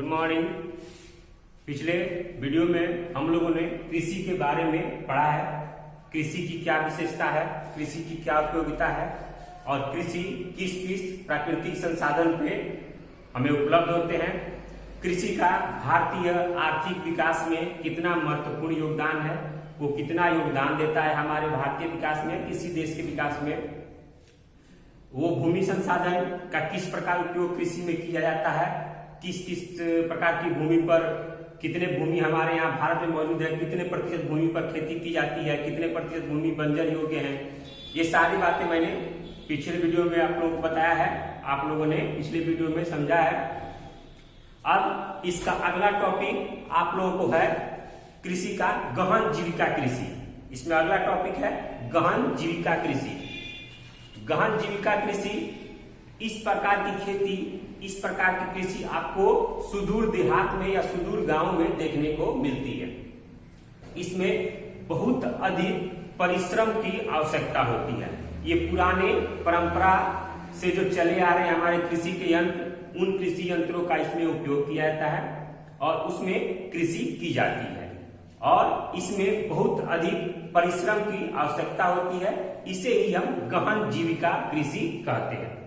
Good morning. पिछले video में हम लोगों ने कृषि के बारे में पढ़ा है। कृषि की क्या विशेषता है, कृषि की क्या उपयोगिता है और कृषि किस किस प्राकृतिक संसाधन पे हमें उपलब्ध होते हैं। कृषि का भारतीय आर्थिक विकास में कितना महत्वपूर्ण योगदान है, वो कितना योगदान देता है हमारे भारतीय विकास में, किसी देश के विकास में। वो भूमि संसाधन का किस प्रकार उपयोग कृषि में किया जाता है, किस किस प्रकार की भूमि पर, कितने भूमि हमारे यहाँ भारत में मौजूद है, कितने प्रतिशत भूमि पर खेती की जाती है, कितने प्रतिशत भूमि बंजर योग्य है। ये सारी बातें मैंने पिछले वीडियो में आप लोगों को बताया है, आप लोगों ने पिछले वीडियो में समझा है। अब इसका अगला टॉपिक आप लोगों को है कृषि का गहन जीविका कृषि। इसमें अगला टॉपिक है गहन जीविका कृषि। गहन जीविका कृषि इस प्रकार की खेती, इस प्रकार की कृषि आपको सुदूर देहात में या सुदूर गांव में देखने को मिलती है। इसमें बहुत अधिक परिश्रम की आवश्यकता होती है। ये पुराने परंपरा से जो चले आ रहे हैं हमारे कृषि के यंत्र, उन कृषि यंत्रों का इसमें उपयोग किया जाता है और उसमें कृषि की जाती है और इसमें बहुत अधिक परिश्रम की आवश्यकता होती है। इसे ही हम गहन जीविका कृषि कहते हैं।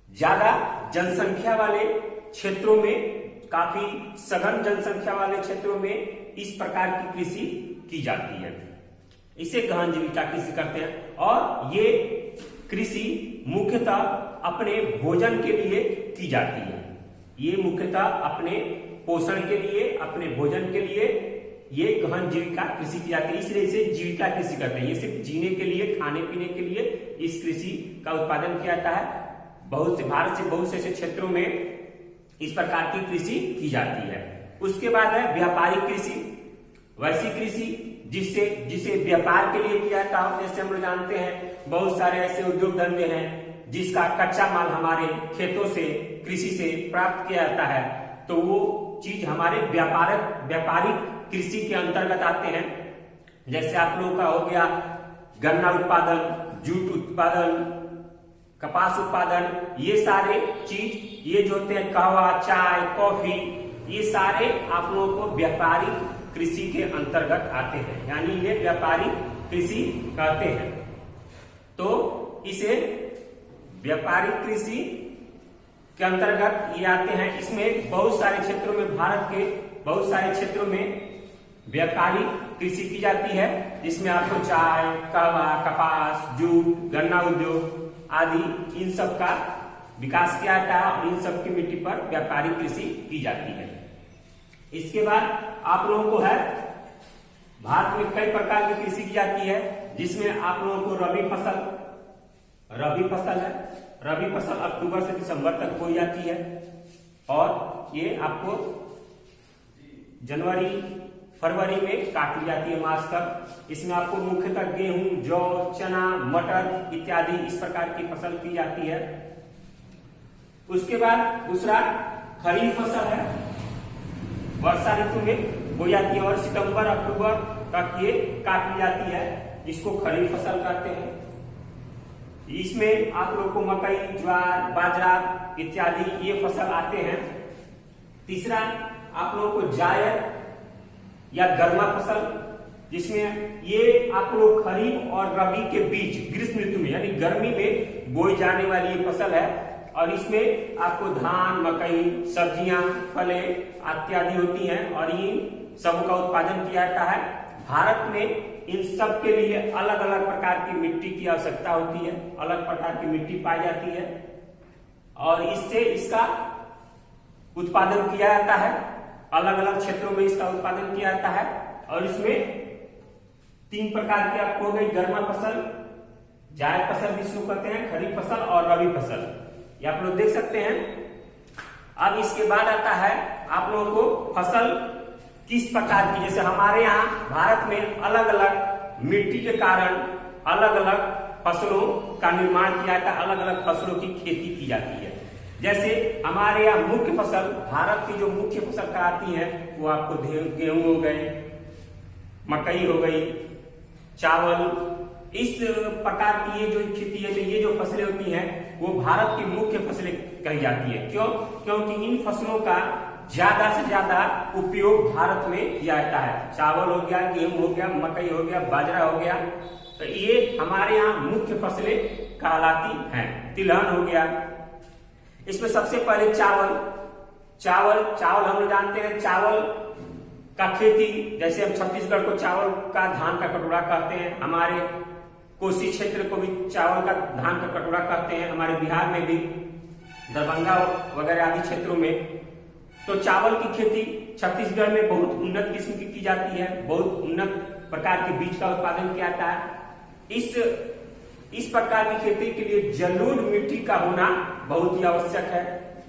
ज्यादा जनसंख्या वाले क्षेत्रों में, काफी सघन जनसंख्या वाले क्षेत्रों में इस प्रकार की कृषि की जाती है। इसे गहन जीविका कृषि करते हैं और ये कृषि मुख्यतः अपने भोजन के लिए की जाती है। ये मुख्यतः अपने पोषण के लिए, अपने भोजन के लिए ये गहन जीविका कृषि की जाती है। इसलिए इसे जीविका कृषि करते हैं। ये सिर्फ जीने के लिए, खाने पीने के लिए इस कृषि का उत्पादन किया जाता है। भारत से बहुत से ऐसे क्षेत्रों में इस प्रकार की कृषि की जाती है। उसके बाद है व्यापारिक कृषि। वैसी कृषि जिसे व्यापार के लिए किया जाता है। जैसे हम लोग जानते हैं बहुत सारे ऐसे उद्योग धंधे हैं जिसका कच्चा माल हमारे खेतों से, कृषि से प्राप्त किया जाता है, तो वो चीज हमारे व्यापारिक कृषि के अंतर्गत आते हैं। जैसे आप लोगों का हो गया गन्ना उत्पादन, जूट उत्पादन, कपास उत्पादन, ये सारे चीज, ये जो होते हैं कहवा, चाय, कॉफी, ये सारे आप लोगों को व्यापारिक कृषि के अंतर्गत आते हैं, यानी ये व्यापारिक कृषि कहते हैं। तो इसे व्यापारिक कृषि के अंतर्गत ये आते हैं। इसमें बहुत सारे क्षेत्रों में, भारत के बहुत सारे क्षेत्रों में व्यापारिक कृषि की जाती है, जिसमें आपको चाय, कहवा, कपास, जूट, गन्ना उद्योग आदि इन सब का विकास किया जाता है और इन सब की मिट्टी पर व्यापारिक कृषि की जाती है। इसके बाद आप लोगों को है भारत में कई प्रकार की कृषि की जाती है, जिसमें आप लोगों को रबी फसल है। रबी फसल अक्टूबर से दिसंबर तक बोई जाती है और ये आपको जनवरी फरवरी में काटी जाती है, मार्च तक। इसमें आपको मुख्यतः गेहूं, जौ, चना, मटर इत्यादि इस प्रकार की फसल की जाती है। उसके बाद दूसरा खरीफ फसल है, वर्षा ऋतु में बोई जाती है और सितंबर अक्टूबर तक ये काटी जाती है, जिसको खरीफ फसल कहते हैं। इसमें आप लोग को मकई, ज्वार, बाजरा इत्यादि ये फसल आते हैं। तीसरा आप लोगों को जायद या गर्मा फसल, जिसमें ये आप लोग खरीफ और रबी के बीच ग्रीष्म ऋतु में यानी गर्मी में बोई जाने वाली ये फसल है और इसमें आपको धान, मकई, सब्जियां, फलें इत्यादि होती हैं और इन सब का उत्पादन किया जाता है। भारत में इन सब के लिए अलग अलग प्रकार की मिट्टी की आवश्यकता होती है, अलग प्रकार की मिट्टी पाई जाती है और इससे इसका उत्पादन किया जाता है। अलग अलग क्षेत्रों में इसका उत्पादन किया जाता है और इसमें 3 प्रकार की आपको हो गई गर्मा फसल, जायद फसल जिसको कहते हैं, खरीफ फसल और रबी फसल, ये आप लोग देख सकते हैं। अब इसके बाद आता है आप लोगों को फसल किस प्रकार की, जैसे हमारे यहाँ भारत में अलग अलग मिट्टी के कारण अलग अलग फसलों का निर्माण किया जाता है, अलग अलग फसलों की खेती की जाती है। जैसे हमारे यहाँ मुख्य फसल, भारत की जो मुख्य फसल कहलाती है वो आपको गेहूं हो गए, मकई हो गई, चावल, इस प्रकार की ये जो खेती है, ये जो फसलें होती हैं वो भारत की मुख्य फसलें कही जाती है। क्यों? क्योंकि इन फसलों का ज्यादा से ज्यादा उपयोग भारत में किया जाता है। चावल हो गया, गेहूं हो गया, मकई हो गया, बाजरा हो गया, तो ये हमारे यहाँ मुख्य फसलें कहलाती हैं। तिलहन हो गया। इसमें सबसे पहले चावल हम लोग जानते हैं। चावल का खेती, जैसे हम छत्तीसगढ़ को चावल का धान का कटोरा कहते हैं, हमारे कोसी क्षेत्र को भी चावल का धान का कटोरा कहते हैं, हमारे बिहार में भी दरभंगा वगैरह आदि क्षेत्रों में। तो चावल की खेती छत्तीसगढ़ में बहुत उन्नत किस्म की जाती है, बहुत उन्नत प्रकार के बीज का उत्पादन किया जाता है। इस प्रकार की खेती के लिए जलोढ़ मिट्टी का होना बहुत ही आवश्यक है।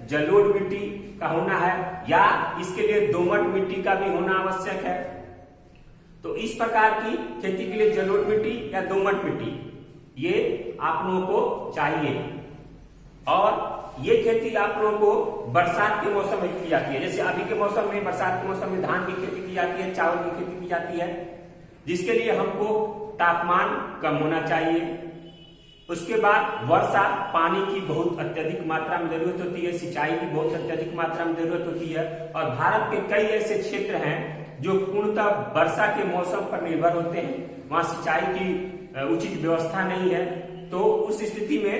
जलोढ़ मिट्टी का होना है, या इसके लिए दोमट मिट्टी का भी होना आवश्यक है। तो इस प्रकार की खेती के लिए जलोढ़ मिट्टी या दोमट मिट्टी ये आप लोगों को चाहिए। और ये खेती आप लोगों को बरसात के मौसम में की जाती है। जैसे अभी के मौसम में, बरसात के मौसम में धान की खेती की जाती है, चावल की खेती की जाती है, जिसके लिए हमको तापमान कम होना चाहिए। उसके बाद वर्षा, पानी की बहुत अत्यधिक मात्रा में जरूरत होती है, सिंचाई की बहुत अत्यधिक मात्रा में जरूरत होती है। और भारत के कई ऐसे क्षेत्र हैं जो पूर्णतः वर्षा के मौसम पर निर्भर होते हैं, वहां सिंचाई की उचित व्यवस्था नहीं है। तो उस स्थिति में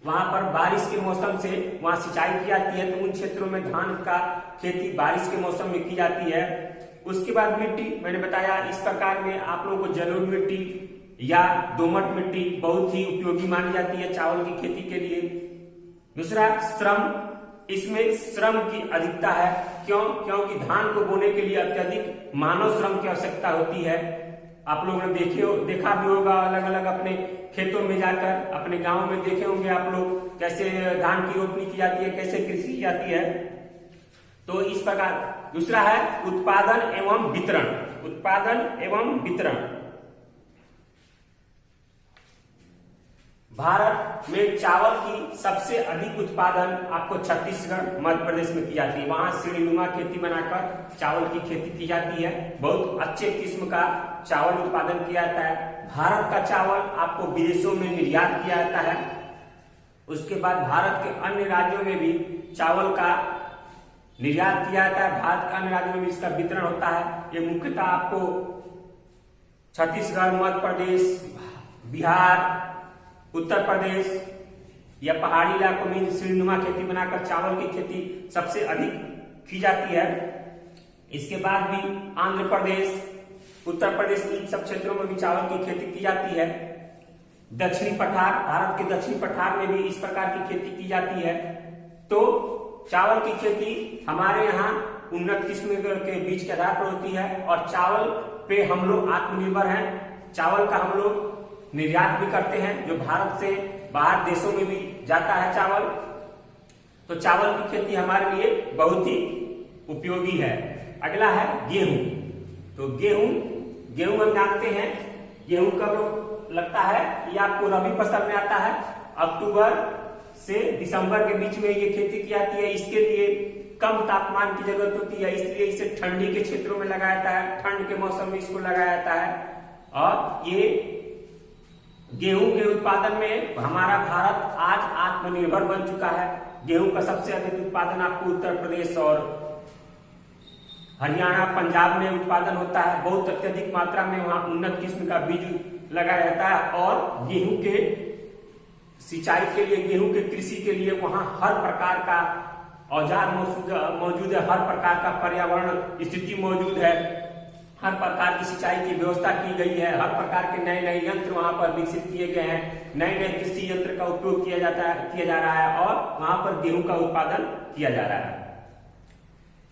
वहां पर बारिश के मौसम से वहां सिंचाई की जाती है, तो उन क्षेत्रों में धान का खेती बारिश के मौसम में की जाती है। उसके बाद मिट्टी, मैंने बताया इस प्रकार में आप लोगों को जलोढ़ मिट्टी या दोमट मिट्टी बहुत ही उपयोगी मानी जाती है चावल की खेती के लिए। दूसरा, श्रम, इसमें श्रम की अधिकता है। क्यों? क्योंकि धान को बोने के लिए अत्यधिक मानव श्रम की आवश्यकता होती है। आप लोगों ने देखा भी होगा, अलग अलग अपने खेतों में जाकर, अपने गांव में देखे होंगे आप लोग कैसे धान की रोपनी की जाती है, कैसे कृषि की जाती है। तो इस प्रकार। दूसरा है उत्पादन एवं वितरण। उत्पादन एवं वितरण, भारत में चावल की सबसे अधिक उत्पादन आपको छत्तीसगढ़, मध्य प्रदेश में की जाती है। वहां सीढ़ीनुमा खेती बनाकर चावल की खेती की जाती है। बहुत अच्छे किस्म का चावल उत्पादन किया जाता है। भारत का चावल आपको विदेशों में निर्यात किया जाता है। उसके बाद भारत के अन्य राज्यों में भी चावल का निर्यात किया जाता है। भारत के अन्य राज्यों में इसका वितरण होता है। ये मुख्यतः आपको छत्तीसगढ़, मध्य प्रदेश, बिहार, उत्तर प्रदेश या पहाड़ी इलाकों में सीढ़ीनुमा खेती बनाकर चावल की खेती सबसे अधिक की जाती है। इसके बाद भी आंध्र प्रदेश, उत्तर प्रदेश, इन सब क्षेत्रों में भी चावल की खेती की जाती है। दक्षिणी पठार, भारत के दक्षिणी पठार में भी इस प्रकार की खेती की जाती है। तो चावल की खेती हमारे यहाँ उन्नत किस्म के बीज के आधार पर होती है, और चावल पे हम लोग आत्मनिर्भर हैं। चावल का हम लोग निर्यात भी करते हैं, जो भारत से बाहर देशों में भी जाता है चावल। तो चावल की खेती हमारे लिए बहुत ही उपयोगी है। अगला है गेहूं। तो गेहूं हम जानते हैं, गेहूं कब लगता है? ये आपको रबी फसल में आता है। अक्टूबर से दिसंबर के बीच में ये खेती की जाती है। इसके लिए कम तापमान की जरूरत होती है, इसलिए इसे ठंडी के क्षेत्रों में लगाया जाता है। ठंड के मौसम में इसको लगाया जाता है। और ये गेहूं के उत्पादन में हमारा भारत आज आत्मनिर्भर बन चुका है। गेहूं का सबसे अधिक उत्पादन आपको उत्तर प्रदेश और हरियाणा, पंजाब में उत्पादन होता है। बहुत अत्यधिक मात्रा में वहां उन्नत किस्म का बीज लगाया जाता है। और गेहूं के सिंचाई के लिए, गेहूं के कृषि के लिए वहां हर प्रकार का औजार मौजूद है, हर प्रकार का पर्यावरण स्थिति मौजूद है, हर प्रकार की सिंचाई की व्यवस्था की गई है, हर प्रकार के नए नए यंत्र वहां पर विकसित किए गए हैं, नए नए कृषि यंत्र का उपयोग किया जा रहा है, और वहां पर गेहूं का उत्पादन किया जा रहा है।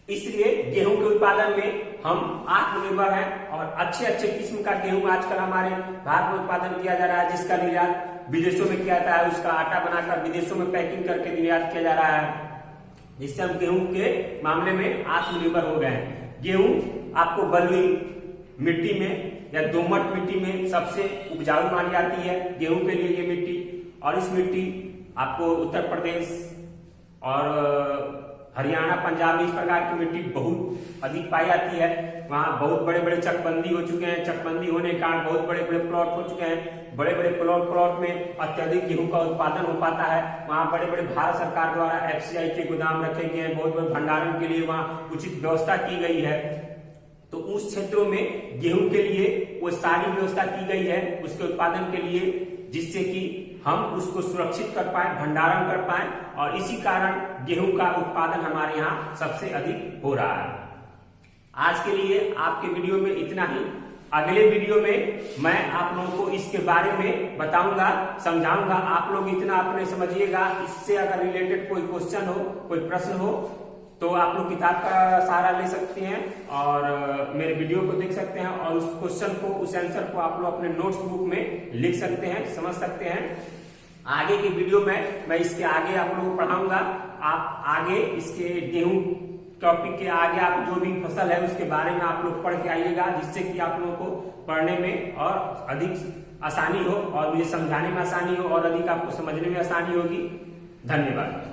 इसलिए गेहूं के उत्पादन में हम आत्मनिर्भर हैं, और अच्छे अच्छे किस्म का गेहूं आजकल हमारे भारत में उत्पादन किया जा रहा है, जिसका निर्यात विदेशों में किया जाता है। उसका आटा बनाकर विदेशों में पैकिंग करके निर्यात किया जा रहा है, जिससे हम गेहूं के मामले में आत्मनिर्भर हो गए हैं। गेहूं आपको बलुई मिट्टी में या दोमट मिट्टी में सबसे उपजाऊ मानी जाती है गेहूं के लिए ये मिट्टी। और इस मिट्टी आपको उत्तर प्रदेश और हरियाणा, पंजाब में इस प्रकार की मिट्टी बहुत अधिक पाई जाती है। वहाँ बहुत बड़े बड़े चकबंदी हो चुके हैं। चकबंदी होने के कारण बहुत बड़े बड़े प्लॉट हो चुके हैं। बड़े बड़े प्लॉट में अत्यधिक गेहूं का उत्पादन हो पाता है। वहाँ बड़े बड़े भारत सरकार द्वारा FCI के गोदाम रखे गए हैं। बहुत बड़े भंडारण के लिए वहाँ उचित व्यवस्था की गई है। तो उस क्षेत्रों में गेहूं के लिए वो सारी व्यवस्था की गई है उसके उत्पादन के लिए, जिससे कि हम उसको सुरक्षित कर पाए, भंडारण कर पाए, और इसी कारण गेहूं का उत्पादन हमारे यहाँ सबसे अधिक हो रहा है। आज के लिए आपके वीडियो में इतना ही। अगले वीडियो में मैं आप लोगों को इसके बारे में बताऊंगा, समझाऊंगा। आप लोग इतना अपने समझिएगा। इससे अगर रिलेटेड कोई क्वेश्चन हो, कोई प्रश्न हो, तो आप लोग किताब का सहारा ले सकते हैं और मेरे वीडियो को देख सकते हैं, और उस क्वेश्चन को, उस आंसर को आप लोग अपने नोट्स बुक में लिख सकते हैं, समझ सकते हैं। आगे की वीडियो में मैं इसके आगे आप लोगों को पढ़ाऊंगा। आप आगे इसके गेहूं टॉपिक के आगे आप जो भी फसल है उसके बारे में आप लोग पढ़ के आइएगा, जिससे कि आप लोगों को पढ़ने में और अधिक आसानी हो, और मुझे समझाने में आसानी हो, और अधिक आपको समझने में आसानी होगी। धन्यवाद।